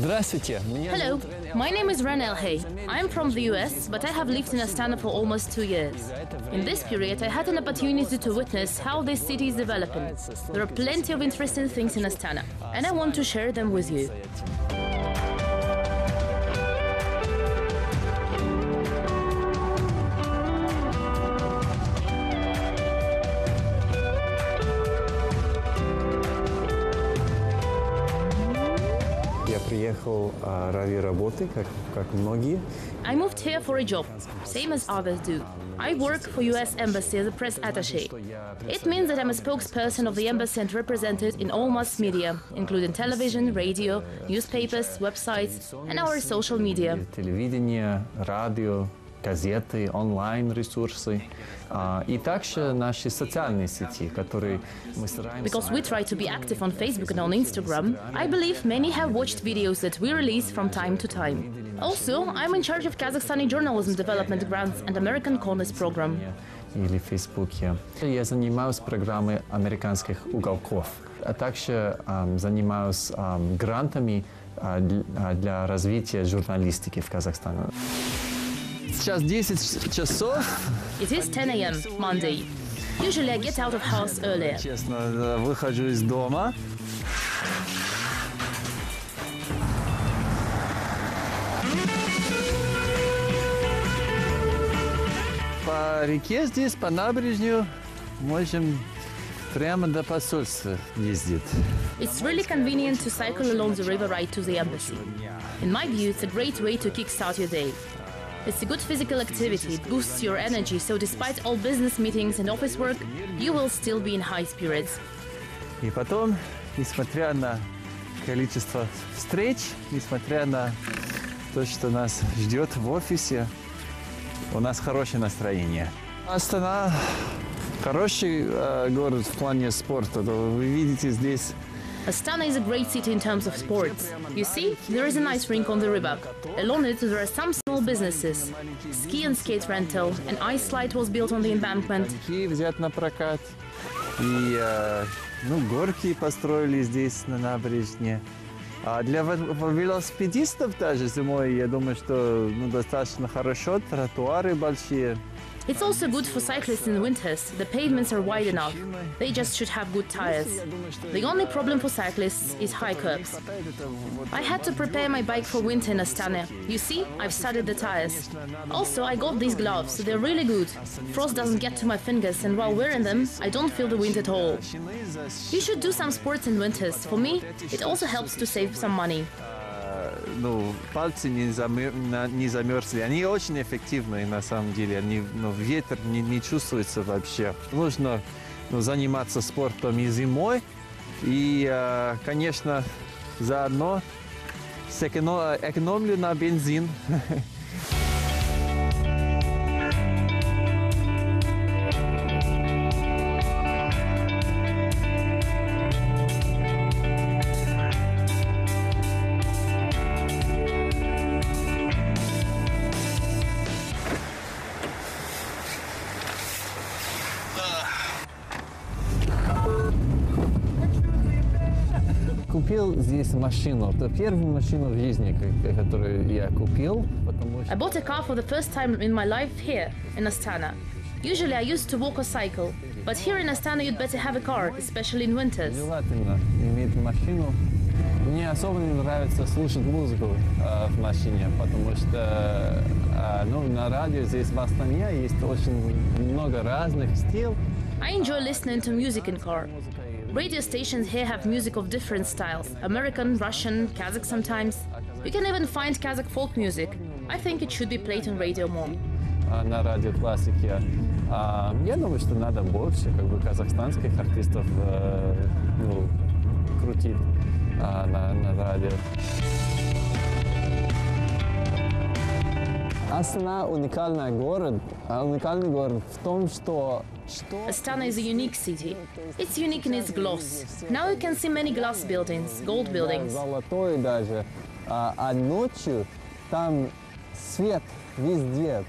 Hello, my name is Wren Elhai. I am from the US, but I have lived in Astana for almost 2 years. In this period, I had an opportunity to witness how this city is developing. There are plenty of interesting things in Astana, and I want to share them with you. I moved here for a job, same as others do. I work for US Embassy as a press attaché. It means that I'm a spokesperson of the embassy and represented in all mass media, including television, radio, newspapers, websites, and our social media. Телевидение, радио, газеты, онлайн-ресурсы и также наши социальные сети, которые мы стараемся... Because we try to be active on Facebook and on Instagram, I believe many have watched videos that we release from time to time. Also, I'm in charge of Kazakhstani Journalism Development Grants and American Corners program. Или в Фейсбуке. Я занимаюсь программой американских уголков, а также занимаюсь грантами для развития журналистики в Казахстане. Сейчас 10 часов. It is 10 a.m. Monday. Usually I get out of house earlier. Честно, выхожу из дома. По реке здесь, по набережной, можем прямо до посольства ездить. It's really convenient to cycle along the river right to the embassy. In my view, it's a great way to kickstart your day. It's a good physical activity, it boosts your energy, so despite all business meetings and office work, you will still be in high spirits. И потом, несмотря на количество встреч, несмотря на то, что нас ждет в офисе, у нас хорошее настроение. Астана хороший город в плане спорта. Вы видите здесь. Astana is a great city in terms of sports. You see, there is a nice rink on the river. Along it, there are some small businesses. Ski and skate rental, an ice slide was built on the embankment. Взят на прокат. И горки построили здесь на набережной. А для велосипедистов даже зимой, я думаю, что достаточно хорошо, тротуары большие. It's also good for cyclists in winters. The pavements are wide enough. They just should have good tires. The only problem for cyclists is high curbs. I had to prepare my bike for winter in Astana. You see, I've studied the tires. Also, I got these gloves. They're really good. Frost doesn't get to my fingers, and while wearing them, I don't feel the wind at all. You should do some sports in winters. For me, it also helps to save some money. Пальцы не замерзли. Они очень эффективные на самом деле. Ветер не чувствуется вообще. Нужно заниматься спортом и зимой. И, конечно, заодно экономлю на бензин. Купил здесь машину. Это первая машина в жизни, которую я купил, потому что... I bought a car for the first time in my life here, in Astana. Usually I used to walk or cycle, but here in Astana you'd better have a car, especially in winters. Желательно иметь машину. Мне особо не нравится слушать музыку в машине, потому что на радио здесь в Астане есть очень много разных стилей. I enjoy listening to music in car. Radio stations here have music of different styles. American, Russian, Kazakh sometimes. You can even find Kazakh folk music. I think it should be played on radio more. На радиоклассике. Я думаю, что надо больше казахстанских артистов крутить на радио. Астана уникальный город в том, что Astana is a unique city. It's unique in its gloss. Now you can see many glass buildings, gold buildings. Золотой даже. А ночью там свет везде.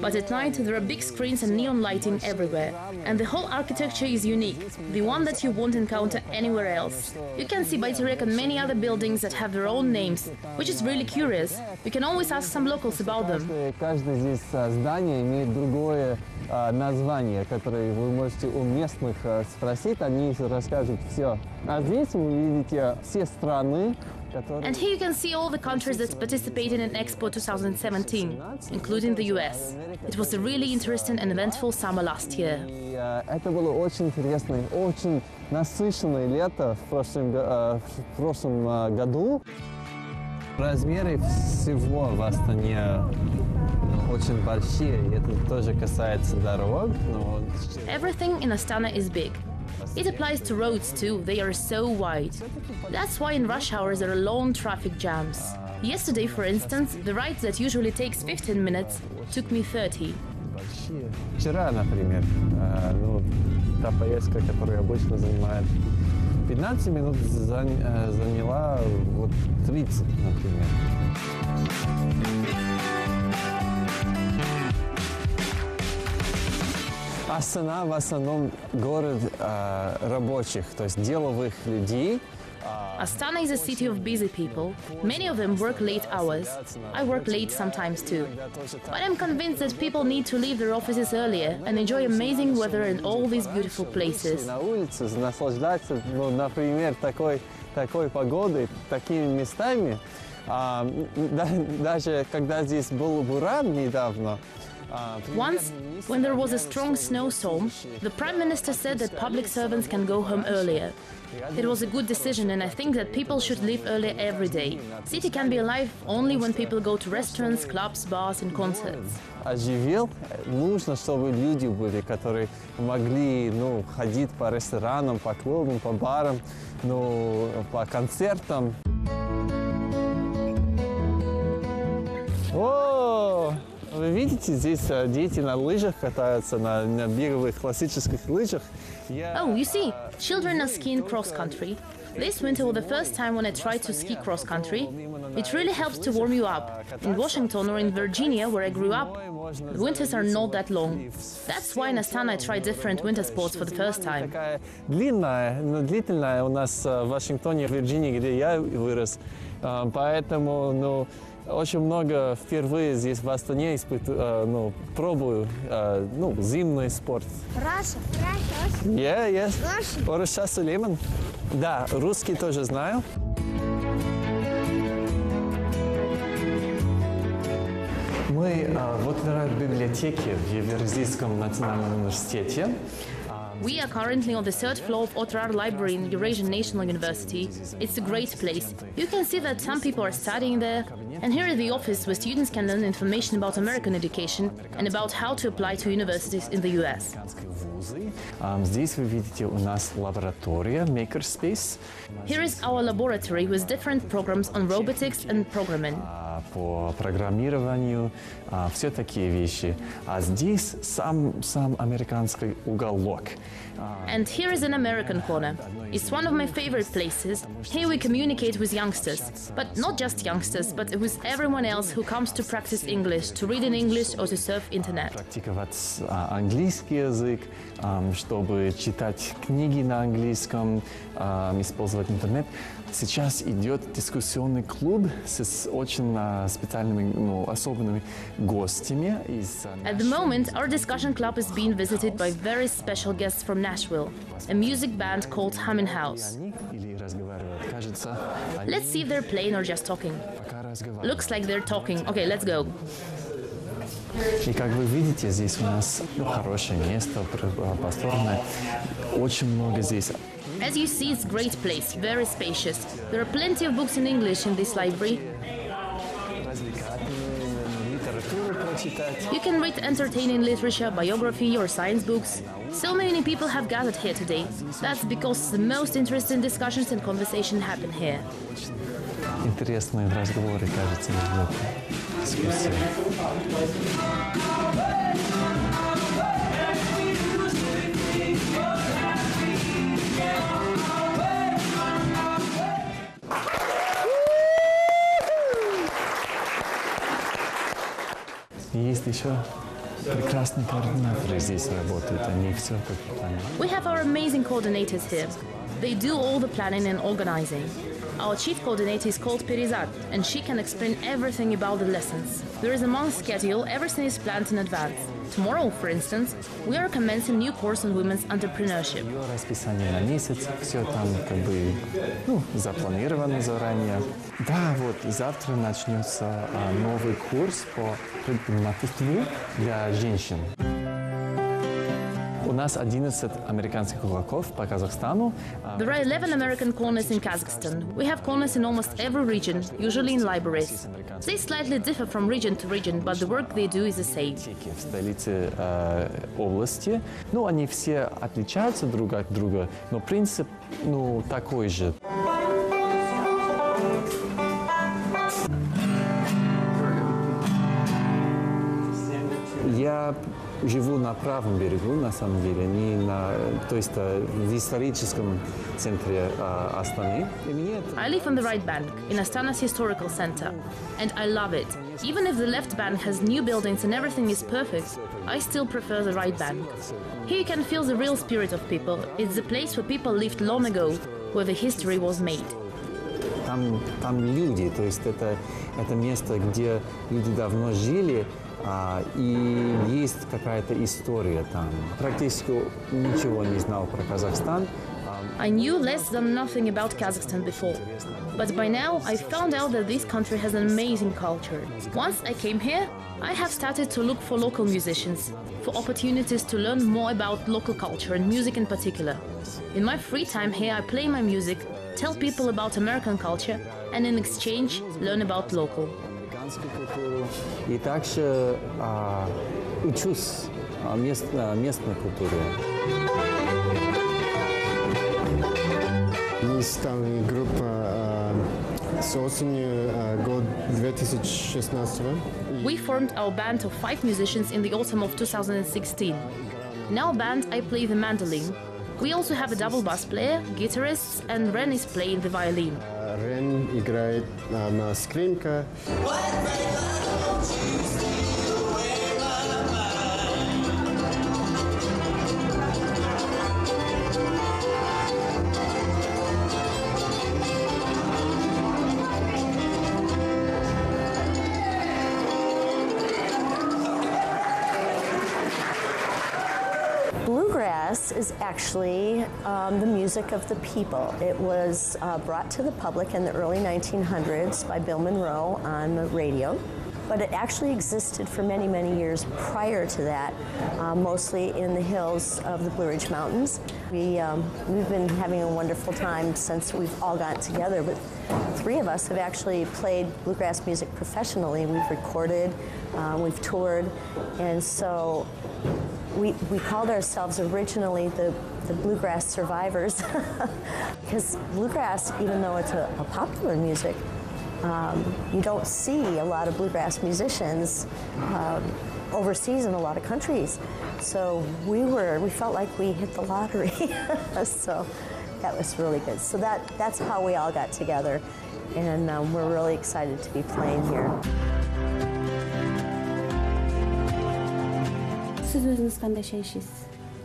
But at night there are big screens and neon lighting everywhere. And the whole architecture is unique, the one that you won't encounter anywhere else. You can see Байтерек and many other buildings that have their own names, which is really curious. You can always ask some locals about them. Каждое здесь здание имеет другое название, которое вы можете у местных спросить, они расскажут все. А здесь вы видите все страны. And here you can see all the countries that participated in Expo 2017, including the US. It was a really interesting and eventful summer last year. Это было очень интересное, очень насыщенное лето в прошлом году. Размеры всего в Астане очень большие, и это тоже касается дорог. Everything in Astana is big. It applies to roads too, they are so wide. That's why in rush hours there are long traffic jams. Yesterday, for instance, the ride that usually takes 15 minutes took me 30. Вчера, например, та поездка, которая обычно занимает 15 минут, заняла вот 30, например. Астана в основном город рабочих, то есть деловых людей. Astana is a city of busy people. Many of them work late hours. I work late sometimes too. But I'm convinced that people need to leave their offices earlier and enjoy amazing weather and all these beautiful places. На улице наслаждаться, например, такой погодой, такими местами. Даже когда здесь был буран недавно. Once, when there was a strong snowstorm, the Prime Minister said that public servants can go home earlier. It was a good decision, and I think that people should leave earlier every day. City can be alive only when people go to restaurants, clubs, bars and concerts. Оживел, нужно, чтобы люди были, которые могли, ходить по ресторанам, по клубам, по барам, по концертам. Вы видите, здесь дети на лыжах катаются, на беговых классических лыжах. Oh, you see, children are skiing cross-country. This winter was the first time when I tried to ski cross-country. It really helps to warm you up. In Washington or in Virginia, where I grew up, the winters are not that long. That's why in Astana I tried different winter sports for the first time. Длительная у нас в Вашингтоне, в Вирджинии, где я вырос. Поэтому, очень много впервые здесь в Астане пробую зимний спорт. Russia. Yes. Russia Suleiman. Да, русский тоже знаю. Мы вот в библиотеке в Евразийском национальном университете. We are currently on the third floor of Otrar Library in Eurasian National University. It's a great place. You can see that some people are studying there. And here is the office where students can learn information about American education and about how to apply to universities in the US. Здесь вы видите у нас лаборатория, Makerspace. Here is our laboratory with different programs on robotics and programming. По программированию, все такие вещи. А здесь сам американский уголок. And here is an American corner. It's one of my favorite places. Here we communicate with youngsters. But not just youngsters, but with everyone else who comes to practice English, to read in English or to surf internet. Практиковать английский язык, чтобы читать книги на английском, использовать интернет. Сейчас идет дискуссионный клуб с очень специальными, особенными гостями. At the moment, our discussion club is being visited by very special guests from Nashville, a music band called Humming House. Let's see if they're playing or just talking. Looks like they're talking. Okay, let's go. И как вы видите, здесь у нас хорошее место, просторное, очень много здесь. As you see, it's a great place, very spacious. There are plenty of books in English in this library. You can read entertaining literature, biography or science books. So many people have gathered here today. That's because the most interesting discussions and conversation happen here. Интересные разговоры, кажется, дискуссии. Есть еще прекрасные координаторы здесь работают, они все как понимают. We have our amazing coordinators here. They do all the planning and organizing. Our chief coordinator is called Perizat, and she can explain everything about the lessons. There is a month schedule, everything is planned in advance. Tomorrow, for instance, we are commencing a new course on women's entrepreneurship. Расписание на месяц, все там как бы запланировано заранее. Да, вот завтра начнется новый курс по предпринимательству для женщин. У нас 11 американских уголков по Казахстану. There are 11 American corners in Kazakhstan. We have corners in almost every region, usually in libraries. They slightly differ from region to region, but the work they do is the same. В столице области, они все отличаются друг от друга, но принцип, такой же. Я живу на правом берегу, на самом деле, то есть в историческом центре Астаны. I live on the right bank, in Astana's historical center, and I love it. Even if the left bank has new buildings and everything is perfect, I still prefer the right bank. Here you can feel the real spirit of people. It's the place where people lived long ago, where the history was made. Там люди, то есть это место, где люди давно жили, и есть какая-то история там. Практически ничего не знал про Казахстан. I knew less than nothing about Kazakhstan before, but by now I found out that this country has an amazing culture. Once I came here, I have started to look for local musicians, for opportunities to learn more about local culture and music in particular. In my free time here I play my music, tell people about American culture, and in exchange learn about local. И также учусь местной культуре. Мы стали группа с осени год 2016. We formed our band of 5 musicians in the autumn of 2016. In our band I play the mandolin. We also have a double bass player, guitarists, and Wren is playing the violin. Wren играет на скрипке. Bluegrass is actually the music of the people. It was brought to the public in the early 1900s by Bill Monroe on the radio, but it actually existed for many, many years prior to that, mostly in the hills of the Blue Ridge Mountains. We've been having a wonderful time since we've all gotten together, but 3 of us have actually played bluegrass music professionally. We've recorded, we've toured, and so we called ourselves originally the bluegrass survivors because bluegrass, even though it's a popular music, you don't see a lot of bluegrass musicians overseas in a lot of countries. So we felt like we hit the lottery. So that was really good. So that's how we all got together, and we're really excited to be playing here. Siz özünüz qanday şay içesiz?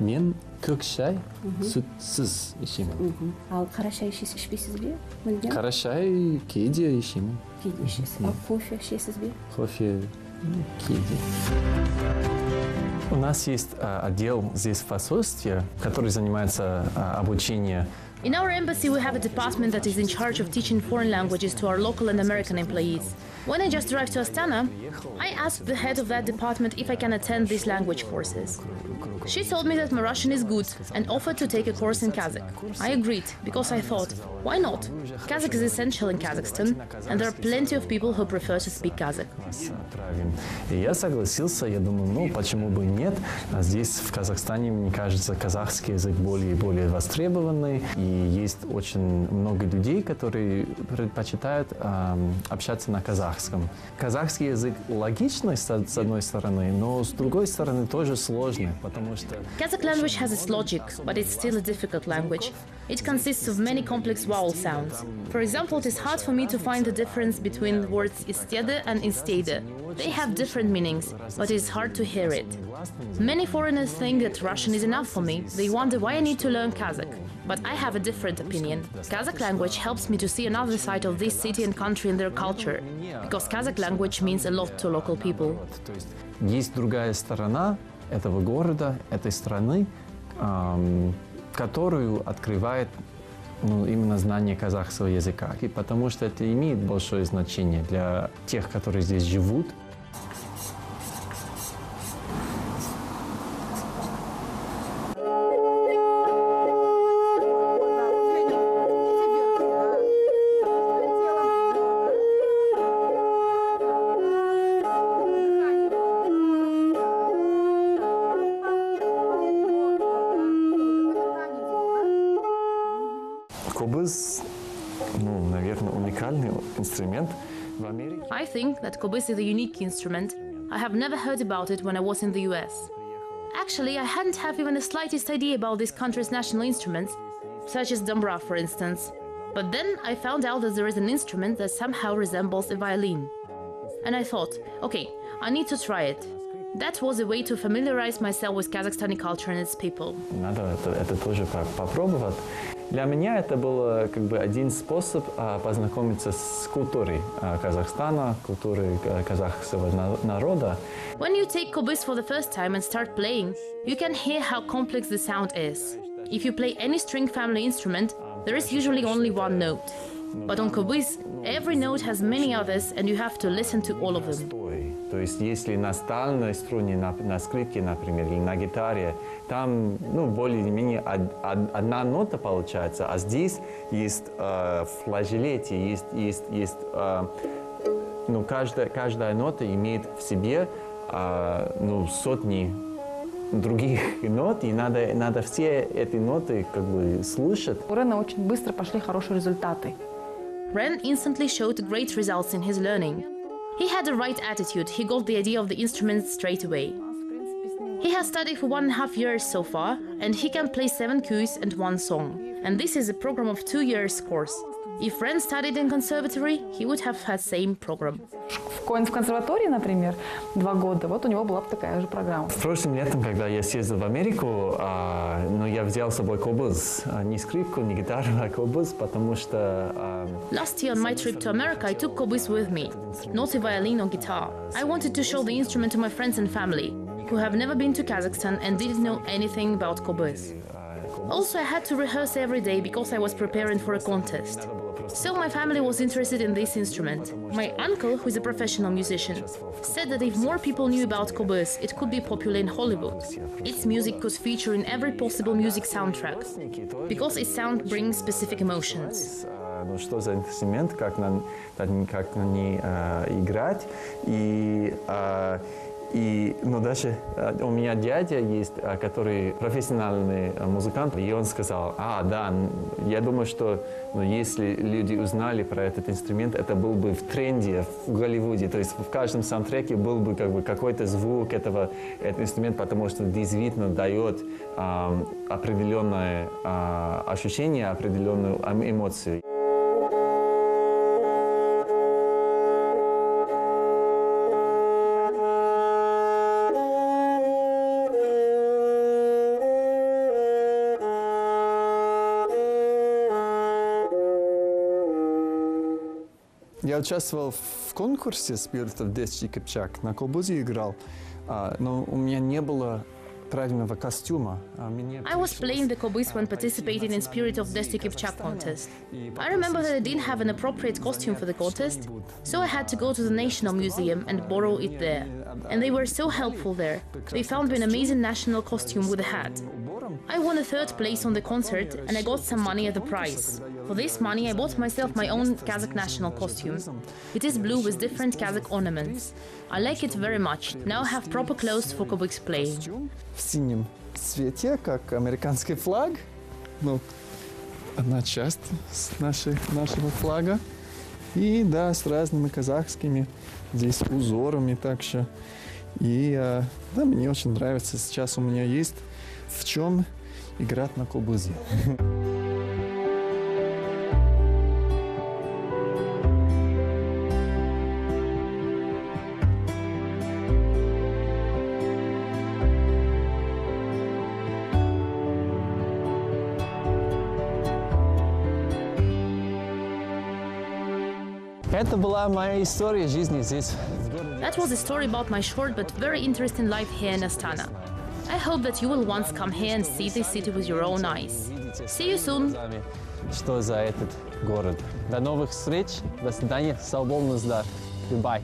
Men ko'k shay, sutsiz içimin. Al qara şay içeysizmi? Bilgan? Qara shay кейде içimin. Кейде içesiz. Al кофе içeysizmi? Кофе кейде. У нас есть отдел здесь в посольстве, который занимается обучением. In our embassy we have a department that is in charge of teaching foreign languages to our local and American employees. When I just arrived to Astana, I asked the head of that department if I can attend these language courses. She told me that my Russian is good and offered to take a course in Kazakh. I agreed, because I thought, why not? Kazakh is essential in Kazakhstan, and there are plenty of people who prefer to speak Kazakh. И я согласился, я думаю, почему бы нет? Здесь, в Казахстане, мне кажется, казахский язык более и более востребованный. И есть очень много людей, которые предпочитают общаться на казахском. Казахский язык логичный, с одной стороны, но с другой стороны тоже сложный, потому что... Kazakh language has its logic, but it's still a difficult language. It consists of many complex vowel sounds. For example, it is hard for me to find the difference between the words istede and istede. They have different meanings, but it is hard to hear it. Many foreigners think that Russian is enough for me. They wonder why I need to learn Kazakh. But I have a different opinion. Kazakh language helps me to see another side of this city and country and their culture, because Kazakh language means a lot to local people. Есть другая сторона этого города, этой страны, которую открывает именно знание казахского языка. И потому что это имеет большое значение для тех, которые здесь живут. Кобыз, наверное, уникальный инструмент в Америке. I think that kobыз is a unique instrument. I have never heard about it when I was in the US. Actually, I hadn't have even the slightest idea about this country's national instruments, such as dombra, for instance. But then I found out that there is an instrument that somehow resembles a violin. And I thought, okay, I need to try it. That was a way to familiarize myself with Kazakhstani culture and its people. Надо это тоже попробовать. Для меня это был один способ познакомиться с культурой Казахстана, культурой казахского народа. When you take kobыз for the first time and start playing, you can hear how complex the sound is. If you play any string family instrument, there is usually only one note. But on kobыз, every note has many others and you have to listen to all of them. То есть, если на стальной струне, на скрипке, например, или на гитаре, там, более-менее одна нота получается, а здесь есть флажолете, каждая нота имеет в себе, сотни других нот, и надо все эти ноты слушать. У Рена очень быстро пошли хорошие результаты. Wren instantly showed great results in his learning. He had the right attitude, he got the idea of the instrument straight away. He has studied for 1.5 years so far, and he can play 7 cues and 1 song. And this is a program of 2 years course. If Wren studied in conservatory, he would have had same program. В консерватории, например, 2 года, вот у него была такая же программа. Прошлым летом, когда я съездил в Америку, я взял с собой кобыз, не скрипку, не гитару, а кобыз, потому что... Last year on my trip to America, I took kobыз with me, not a violin or guitar. I wanted to show the instrument to my friends and family, who have never been to Kazakhstan and didn't know anything about kobыз. Also, I had to rehearse every day because I was preparing for a contest. So my family was interested in this instrument. My uncle, who is a professional musician, said that if more people knew about kobыз, it could be popular in Hollywood. Its music could feature in every possible music soundtrack, because its sound brings specific emotions. Что за инструмент, как на ней играть, даже у меня дядя есть, который профессиональный музыкант, и он сказал, я думаю, что если люди узнали про этот инструмент, это был бы в тренде в Голливуде, то есть в каждом саундтреке был бы какой-то звук этого инструмента, потому что действительно дает определенное ощущение, определенную эмоцию. Я участвовал в конкурсе «Spirit of Destiny Kipchak», на кобузе играл, но у меня не было правильного костюма. I was playing the kobыз when participating in Spirit of Destiny Kipchak contest. I remember that I didn't have an appropriate costume for the contest, so I had to go to the National Museum and borrow it there. And they were so helpful there. They found me an amazing national costume with a hat. I won a 3rd place on the concert and I got some money as a prize. For this money I bought myself my own Kazakh national costume. It is blue with different Kazakh ornaments. I like it very much. Now I have proper clothes for kobыз playing. В синем цвете, как американский флаг. одна часть нашего флага. И да, с разными казахскими здесь узорами также. И да, мне очень нравится. Сейчас у меня есть в чем играть на кобузе. Это была моя история жизни здесь. That was a story about my short but very interesting life here in Astana. I hope that you will once come here and see this city with your own eyes. See you soon! Что за этот город. До новых встреч. До свидания. Sağ olunuzlar. Goodbye.